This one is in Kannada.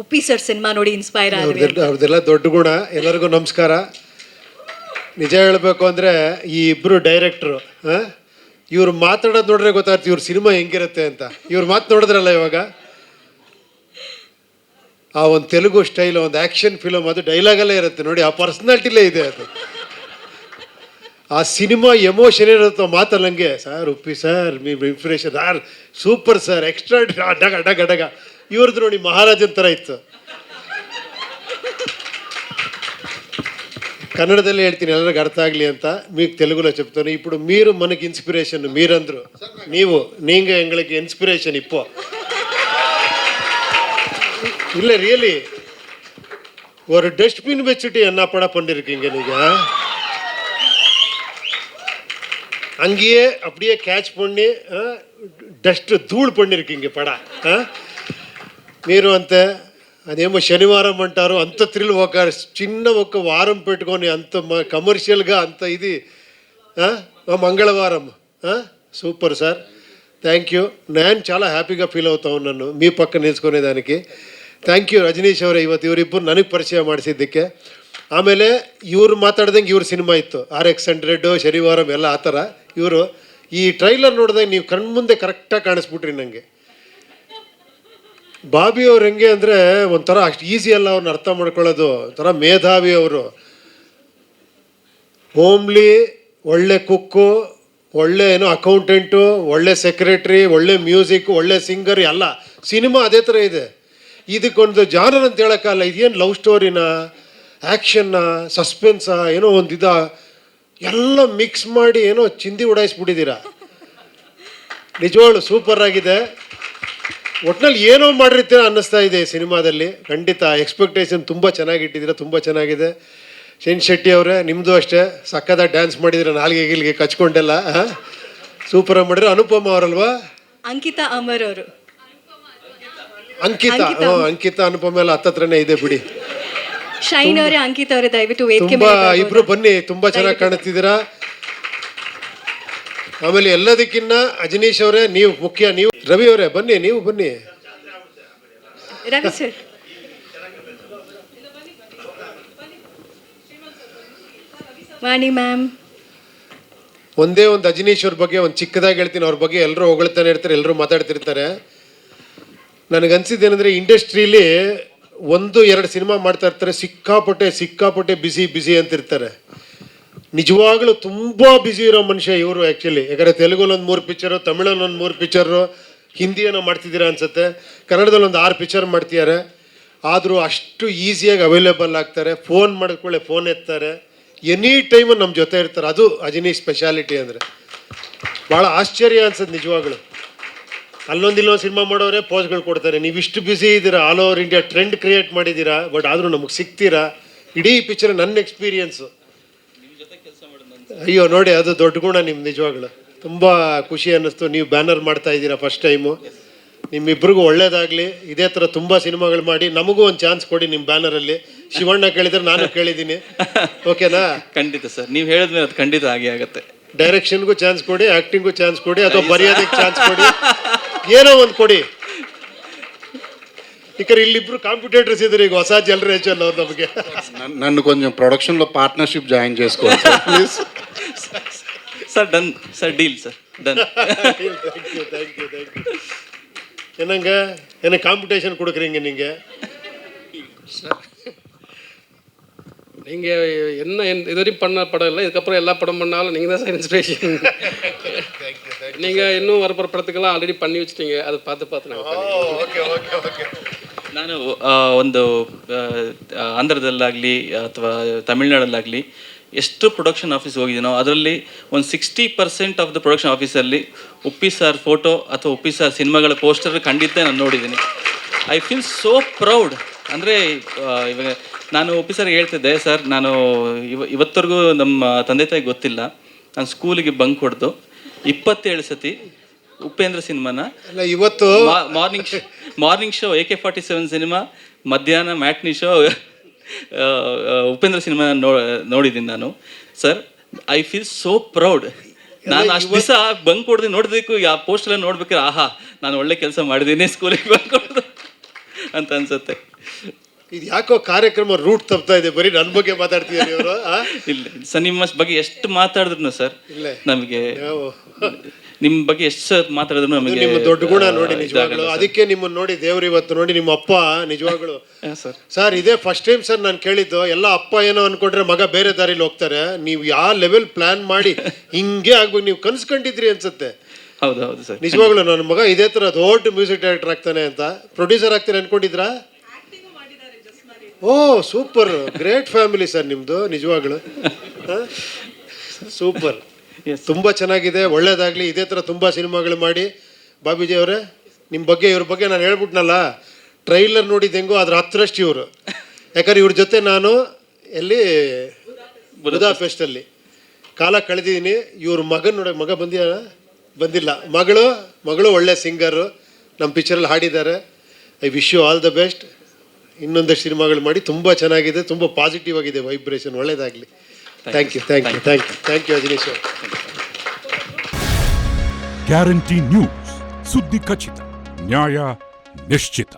ಉಪ್ಪಿ ಸರ್ ಸಿನಿಮಾ ನೋಡಿ ಇನ್ಸ್ಪೈರ್ ಆದ್ರಿ? ಅವ್ರದ್ದೆಲ್ಲ ದೊಡ್ಡ ಗುಣ. ಎಲ್ಲರಿಗೂ ನಮಸ್ಕಾರ. ನಿಜ ಹೇಳಬೇಕು ಅಂದರೆ ಈ ಇಬ್ಬರು ಡೈರೆಕ್ಟ್ರು ಇವ್ರು ಮಾತಾಡೋದು ನೋಡ್ರೆ ಗೊತ್ತಾಗ್ತದೆ ಇವ್ರ ಸಿನಿಮಾ ಹೆಂಗಿರುತ್ತೆ ಅಂತ. ಇವ್ರು ಮಾತು ನೋಡಿದ್ರಲ್ಲ ಇವಾಗ, ಆ ಒಂದು ತೆಲುಗು ಸ್ಟೈಲ್, ಒಂದು ಆ್ಯಕ್ಷನ್ ಫಿಲಮ್, ಅದು ಡೈಲಾಗಲ್ಲೇ ಇರುತ್ತೆ ನೋಡಿ, ಆ ಪರ್ಸ್ನಾಲಿಟಿಲೇ ಇದೆ ಅದು. ಆ ಸಿನಿಮಾ ಎಮೋಷನ್ ಇರುತ್ತೋ ಮಾತಲ್ಲ ಹಂಗೆ. Sir Uppi sir me inspiration sir, super sir, extra ಡಗ ಡಗ ಡಗ. ಇವ್ರದ್ದು ನೋಡಿ ಮಹಾರಾಜನ್ ಥರ ಇತ್ತು. కన్నడದಲ್ಲಿ ಹೇಳ್ತೀನಿ ಎಲ್ಲರಿಗೂ ಅರ್ಥ ಆಗಲಿ ಅಂತ, మీకు తెలుగులో చెప్తాను. ఇప్పుడు మీరు మనకి ఇన్స్పిరేషన్, మీరందరూ நீங்க எங்களுக்கு இன்ஸ்பிரேஷன். இப்போ இல்லை ரியலி ஒரு டஸ்ட்பின் வச்சுட்டு என்ன படம் பண்ணிருக்கீங்க நீங்க. அங்கேயே அப்படியே கேட்ச் பண்ணி డస్ట్ ధూళి பண்ணிருக்கீங்க పడా. మీరు అంతే, అదేమో శనివారం అంటారు, అంత థ్రిల్, ఒక చిన్న ఒక వారం పెట్టుకొని అంత కమర్షియల్గా అంత ఇది మంగళవారం. Super sir, thank you. నేను చాలా హ్యాపీగా ఫీల్ అవుతా ఉన్నాను మీ పక్కన నిల్చుకునేదానికి. ಥ್ಯಾಂಕ್ ಯು ರಜನೀಶ್ ಅವರೇ, ಇವತ್ತು ಇವರಿಬ್ಬರು ನನಗೆ ಪರಿಚಯ ಮಾಡಿಸಿದ್ದಕ್ಕೆ. ಆಮೇಲೆ ಇವ್ರು ಮಾತಾಡ್ದಂಗೆ ಇವ್ರ ಸಿನಿಮಾ ಇತ್ತು RX100, ಶನಿವಾರಂ ಎಲ್ಲ ಆ ಥರ. ಇವರು ಈ ಟ್ರೈಲರ್ ನೋಡಿದಾಗ ನೀವು ಕಣ್ಮುಂದೆ ಕರೆಕ್ಟಾಗಿ ಕಾಣಿಸ್ಬಿಟ್ರಿ ನನಗೆ. ಬಾಬಿ ಅವ್ರು ಹೆಂಗೆ ಅಂದರೆ ಒಂಥರ ಅಷ್ಟು ಈಸಿ ಅಲ್ಲ ಅವ್ರನ್ನ ಅರ್ಥ ಮಾಡ್ಕೊಳ್ಳೋದು, ಒಂಥರ ಮೇಧಾವಿ ಅವರು. ಹೋಮ್ಲಿ, ಒಳ್ಳೆ ಕುಕ್ಕು, ಒಳ್ಳೆ ಏನೋ ಅಕೌಂಟೆಂಟು, ಒಳ್ಳೆ ಸೆಕ್ರೆಟ್ರಿ, ಒಳ್ಳೆ ಮ್ಯೂಸಿಕ್, ಒಳ್ಳೆ ಸಿಂಗರ್ ಎಲ್ಲ. ಸಿನಿಮಾ ಅದೇ ಥರ ಇದೆ. ಇದಕ್ಕೊಂದು ಜಾನರ್ ಅಂತ ಹೇಳೋಕ್ಕಲ್ಲ. ಇದೇನು ಲವ್ ಸ್ಟೋರಿನ, ಆ್ಯಕ್ಷನ್ನ, ಸಸ್ಪೆನ್ಸಾ, ಏನೋ ಒಂದು ಎಲ್ಲ ಮಿಕ್ಸ್ ಮಾಡಿ ಏನೋ ಚಿಂದಿ ಉಡಾಯಿಸ್ಬಿಟ್ಟಿದ್ದೀರಾ. ನಿಜವಾಗ್ಲು ಸೂಪರ್ ಆಗಿದೆ. ಒಟ್ಟಿನಲ್ಲಿ ಏನೋ ಮಾಡಿರ್ತೀರ ಅನ್ನಿಸ್ತಾ ಇದೆ ಈ ಸಿನಿಮಾದಲ್ಲಿ. ಖಂಡಿತ ಎಕ್ಸ್ಪೆಕ್ಟೇಷನ್ ತುಂಬ ಚೆನ್ನಾಗಿಟ್ಟಿದ್ದೀರಾ, ತುಂಬ ಚೆನ್ನಾಗಿದೆ. ಶೇನ್ ಶೆಟ್ಟಿ ಅವರೇ, ನಿಮ್ಮದು ಅಷ್ಟೇ ಸಕ್ಕದಾಗಿ ಡ್ಯಾನ್ಸ್ ಮಾಡಿದ್ದೀರ, ನಾಲ್ಗೆ ಗಿಲ್ಗೆ ಕಚ್ಕೊಂಡೆಲ್ಲ ಸೂಪರಾಗಿ ಮಾಡಿದ್ರೆ. ಅನುಪಮ ಅವರಲ್ವಾ? ಅಂಕಿತಾ ಅಮರ್ ಅವರು. ಅಂಕಿತಾ ಅನುಪಮ ಎಲ್ಲ ಹತ್ತತ್ರನೇ ಇದೆ ಬಿಡಿ. ಶೈನ್ ಅವರೇ, ಅಂಕಿತಾ ಅವರೇ, ದಯವಿಟ್ಟು ವೇದಿಕೆ ತುಂಬಾ ಇಬ್ರು ಬನ್ನಿ, ತುಂಬಾ ಚೆನ್ನಾಗಿ ಕಾಣುತ್ತಿದ್ದೀರಾ. ಆಮೇಲೆ ಎಲ್ಲದಕ್ಕಿನ್ನ ಅಜನೀಶ್ ಅವರೇ ನೀವು ಮುಖ್ಯ. ನೀವು ರವಿ ಅವರೇ ಬನ್ನಿ, ನೀವು ಬನ್ನಿ. ರವಿ ಸರ್, ವಾಣಿ ಮ್ಯಾಮ್. ಒಂದೇ ಒಂದು ಅಜನೀಶ್ ಅವ್ರ ಬಗ್ಗೆ ಒಂದು ಚಿಕ್ಕದಾಗಿ ಹೇಳ್ತೀನಿ. ಅವ್ರ ಬಗ್ಗೆ ಎಲ್ಲರೂ ಹೊಗಳ್ತಾನೆ ಇರ್ತಾರೆ, ಎಲ್ಲರೂ ಮಾತಾಡ್ತಿರ್ತಾರೆ. ನನಗನ್ಸಿದ್ದೇನೆಂದರೆ, ಇಂಡಸ್ಟ್ರೀಲಿ 1-2 ಸಿನಿಮಾ ಮಾಡ್ತಾ ಇರ್ತಾರೆ, ಸಿಕ್ಕಾಪಟ್ಟೆ ಬಿಸಿ ಅಂತಿರ್ತಾರೆ. ನಿಜವಾಗ್ಲೂ ತುಂಬ ಬ್ಯುಸಿ ಇರೋ ಮನುಷ್ಯ ಇವರು ಆ್ಯಕ್ಚುಲಿ. ಯಾಕಂದರೆ ತೆಲುಗಲ್ಲಿ ಒಂದು 3 ಪಿಕ್ಚರು, ತಮಿಳಲ್ಲಿ ಒಂದು 3 ಪಿಕ್ಚರು, ಹಿಂದಿಯನ್ನು ಮಾಡ್ತಿದ್ದೀರಾ ಅನ್ಸುತ್ತೆ, ಕನ್ನಡದಲ್ಲಿ ಒಂದು 6 ಪಿಕ್ಚರ್ ಮಾಡ್ತಿದ್ದಾರೆ. ಆದರೂ ಅಷ್ಟು ಈಸಿಯಾಗಿ ಅವೈಲೇಬಲ್ ಆಗ್ತಾರೆ. ಫೋನ್ ಮಾಡಿದ್ಕೊಳ್ಳೆ ಫೋನ್ ಎತ್ತಾರೆ, ಎನಿ ಟೈಮು ನಮ್ಮ ಜೊತೆ ಇರ್ತಾರೆ. ಅದು ಅಜನೀಶ್ ಸ್ಪೆಷಾಲಿಟಿ ಅಂದರೆ. ಭಾಳ ಆಶ್ಚರ್ಯ ಅನ್ಸುತ್ತೆ ನಿಜವಾಗ್ಲು. ಇಲ್ಲೊಂದು ಸಿನಿಮಾ ಮಾಡೋರೆ ಪೋಸ್ಗಳು ಕೊಡ್ತಾರೆ. ನೀವು ಇಷ್ಟು ಬ್ಯುಸಿ ಇದ್ದೀರಾ, all over India trend create ಮಾಡಿದ್ದೀರಾ, ಬಟ್ ಆದರೂ ನಮಗೆ ಸಿಗ್ತೀರಾ. ಇಡೀ ಪಿಕ್ಚರ್ ನನ್ನ ಎಕ್ಸ್ಪೀರಿಯನ್ಸು. ಅಯ್ಯೋ ನೋಡಿ, ಅದು ದೊಡ್ಡ ಗುಣ ನಿಮ್ಮ. ನಿಜವಾಗ್ಲು ತುಂಬ ಖುಷಿ ಅನ್ನಿಸ್ತು. ನೀವು ಬ್ಯಾನರ್ ಮಾಡ್ತಾ ಇದ್ದೀರಾ ಫಸ್ಟ್ ಟೈಮು. ನಿಮ್ಮಿಬ್ರಿಗೂ ಒಳ್ಳೇದಾಗಲಿ. ಇದೇ ಥರ ತುಂಬ ಸಿನಿಮಾಗಳು ಮಾಡಿ ನಮಗೂ ಒಂದು ಚಾನ್ಸ್ ಕೊಡಿ ನಿಮ್ಮ ಬ್ಯಾನರಲ್ಲಿ. ಶಿವಣ್ಣ ಕೇಳಿದ್ರೆ ನಾನು ಕೇಳಿದ್ದೀನಿ, ಓಕೆನಾ? ಖಂಡಿತ ಸರ್, ನೀವು ಹೇಳಿದ್ಮೇಲೆ ಅದು ಖಂಡಿತ ಆಗೇ ಆಗುತ್ತೆ. ಡೈರೆಕ್ಷನ್ಗೂ ಚಾನ್ಸ್ ಕೊಡಿ, ಆ್ಯಕ್ಟಿಂಗೂ ಚಾನ್ಸ್ ಕೊಡಿ, ಅಥವಾ ಬರೆಯೋದಕ್ಕೆ ಚಾನ್ಸ್ ಕೊಡಿ, ಏನೋ ಒಂದು ಕೊಡಿ. ఇక్కడ ఇల్లిప్పుడు కాంపిటేటర్స్ ఇద్దరు ಈಗ ಹೊಸ జనరేషన్ ಅವ್ರು ನಮಗೆ. నన్ను కొంచెం ప్రొడక్షన్లో పార్ట్నర్షిప్ జాయిన్ చేసుకోవాలి sir please. Sir done sir, deal sir, done. Thank you. என்னங்க என்ன காம்படிஷன் கொடுக்குறீங்க நீங்கள்? நீங்கள் என்ன இதுவரையும் பண்ண படம் இல்லை, இதுக்கப்புறம் எல்லா படம் பண்ணாலும் நீங்கள் தான் சார் இன்ஸ்பிரேஷன். நீங்கள் இன்னும் வர படத்துக்கெல்லாம் ಆಲ್ರೆಡಿ பண்ணி வச்சுட்டீங்க, அதை பார்த்து ನಾನು ಒಂದು ಆಂಧ್ರದಲ್ಲಾಗಲಿ ಅಥವಾ ತಮಿಳ್ನಾಡಲ್ಲಾಗಲಿ ಎಷ್ಟು ಪ್ರೊಡಕ್ಷನ್ ಆಫೀಸ್ ಹೋಗಿದ್ದೀನೋ ಅದರಲ್ಲಿ ಒಂದು 60% ಆಫ್ ದ ಪ್ರೊಡಕ್ಷನ್ ಆಫೀಸಲ್ಲಿ ಉಪ್ಪಿ ಸರ್ ಫೋಟೋ ಅಥವಾ ಉಪ್ಪಿ ಸರ್ ಸಿನಿಮಾಗಳ ಪೋಸ್ಟರ್ ಖಂಡಿತ ನಾನು ನೋಡಿದ್ದೀನಿ. I feel so proud. ಅಂದರೆ ಇವಾಗ ನಾನು ಉಪ್ಪಿ ಸರ್ಗೆ ಹೇಳ್ತಿದ್ದೆ, ಸರ್ ನಾನು ಇವತ್ತರೆಗೂ ನಮ್ಮ ತಂದೆ ತಾಯಿಗೆ ಗೊತ್ತಿಲ್ಲ, ನಾನು ಸ್ಕೂಲಿಗೆ ಬಂಕ್ ಹೊಡೆದು 27 ಸತಿ ಉಪೇಂದ್ರ ಸಿನಿಮಾನ, ಇವತ್ತು ಮಾರ್ನಿಂಗ್ ಶೋ AK-47 ಸಿನಿಮಾ, ಮಧ್ಯಾಹ್ನ ಮ್ಯಾಟ್ನಿ ಶೋ ಉಪೇಂದ್ರ ಸಿನಿಮಾ ನೋಡಿದ್ದೀನಿ ನಾನು. Sir I feel so proud. ನಾನು ಅಷ್ಟು ದಿವಸ ಬಂಕ್ ಹೊಡೆದು ನೋಡಿದಕ್ಕೂ ಆ ಪೋಸ್ಟೆಲ್ಲ ನೋಡ್ಬೇಕಾದ್ರೆ ಆಹಾ ನಾನು ಒಳ್ಳೆ ಕೆಲಸ ಮಾಡಿದ್ದೀನಿ ಸ್ಕೂಲಿಗೆ ಬಂಕ್ ಹೊಡೆದು ಅಂತ ಅನ್ಸುತ್ತೆ. ಇದು ಯಾಕೋ ಕಾರ್ಯಕ್ರಮ ರೂಟ್ ತಪ್ತಾ ಇದೆ, ಬರೀ ನನ್ನ ಬಗ್ಗೆ ಮಾತಾಡ್ತಿದ್ದಾರೆ ಇವರು. ಇಲ್ಲ ಸರ್, ನಿಮ್ಮ ಬಗ್ಗೆ ಎಷ್ಟು ಮಾತಾಡಿದ್ರು ಸರ್ ಇಲ್ಲ. ನಮಗೆ, ನಿಮ್ಮ ಬಗ್ಗೆ ಎಷ್ಟು ಸರ್ ಮಾತಾಡಿದ್ರು ನಮಗೆ ನಿಮ್ಮ ದೊಡ್ಡ ಗುಣ ನೋಡಿ ನಿಜವಾಗ್ಲು. ಇದಾಗಲ್ಲ ಸರ್. ಅದಕ್ಕೆ ನಿಮ್ಮನ್ನ ನೋಡಿ ದೇವ್ರು ಇವತ್ತು ನೋಡಿ ನಿಮ್ಮ ಅಪ್ಪ ನಿಜವಾಗ್ಲು ಸರ್ ಸರ್ ಇದೇ ಫಸ್ಟ್ ಟೈಮ್ ಸರ್ ನಾನು ಕೇಳಿದ್ದು. ಎಲ್ಲ ಅಪ್ಪ ಏನೋ ಅನ್ಕೊಂಡ್ರೆ ಮಗ ಬೇರೆ ದಾರಿಲಿ ಹೋಗ್ತಾರೆ. ನೀವು ಯಾವ ಲೆವೆಲ್ ಪ್ಲಾನ್ ಮಾಡಿ ಹಿಂಗೆ ಆಗ್ಬೇಕು, ನೀವು ಕನ್ಸ್ಕೊಂಡಿದ್ರಿ ಅನ್ಸುತ್ತೆ. ಹೌದು ಹೌದು ಸರ್, ನಿಜವಾಗ್ಲು ನನ್ನ ಮಗ ಇದೇ ತರ ದೊಡ್ಡ ಮ್ಯೂಸಿಕ್ ಡೈರೆಕ್ಟರ್ ಆಗ್ತಾನೆ ಅಂತ, ಪ್ರೊಡ್ಯೂಸರ್ ಆಗ್ತಾನೆ ಅನ್ಕೊಂಡಿದ್ರಾ? ಓ ಸೂಪರ್, ಗ್ರೇಟ್ ಫ್ಯಾಮಿಲಿ ಸರ್ ನಿಮ್ದು ನಿಜವಾಗ್ಲು. ಸೂಪರ್, ತುಂಬಾ ಚೆನ್ನಾಗಿದೆ, ಒಳ್ಳೇದಾಗ್ಲಿ. ಇದೇ ತರ ತುಂಬಾ ಸಿನಿಮಾಗಳು ಮಾಡಿ. ಬಾಬುಜಿ ಅವರೇ, ನಿಮ್ಮ ಬಗ್ಗೆ ಇವ್ರ ಬಗ್ಗೆ ನಾನು ಹೇಳ್ಬಿಟ್ನಲ್ಲ, ಟ್ರೈಲರ್ ನೋಡಿದ್ದು ಹೆಂಗೋ ಅದ್ರ ಹತ್ತರಷ್ಟು ಇವರು. ಯಾಕಂದ್ರೆ ಇವ್ರ ಜೊತೆ ನಾನು ಎಲ್ಲಿ ಬುದಾಪೆಸ್ಟಲ್ಲಿ ಕಾಲ ಕಳೆದಿದ್ದೀನಿ. ಇವ್ರ ಮಗನ ನೋಡಿ, ಮಗ ಬಂದಿಲ್ಲ, ಮಗಳು ಒಳ್ಳೆ ಸಿಂಗರು, ನಮ್ಮ ಪಿಕ್ಚರಲ್ಲಿ ಹಾಡಿದ್ದಾರೆ. I wish you all the best. ಇನ್ನೊಂದಷ್ಟು ಸಿನಿಮಾಗಳು ಮಾಡಿ, ತುಂಬ ಚೆನ್ನಾಗಿದೆ, ತುಂಬ ಪಾಸಿಟಿವ್ ಆಗಿದೆ ವೈಬ್ರೇಷನ್. ಒಳ್ಳೇದಾಗಲಿ. Thank you Ajinish. Guarantee news, ಸುದ್ದಿ ಖಚಿತ, ನ್ಯಾಯ ನಿಶ್ಚಿತ.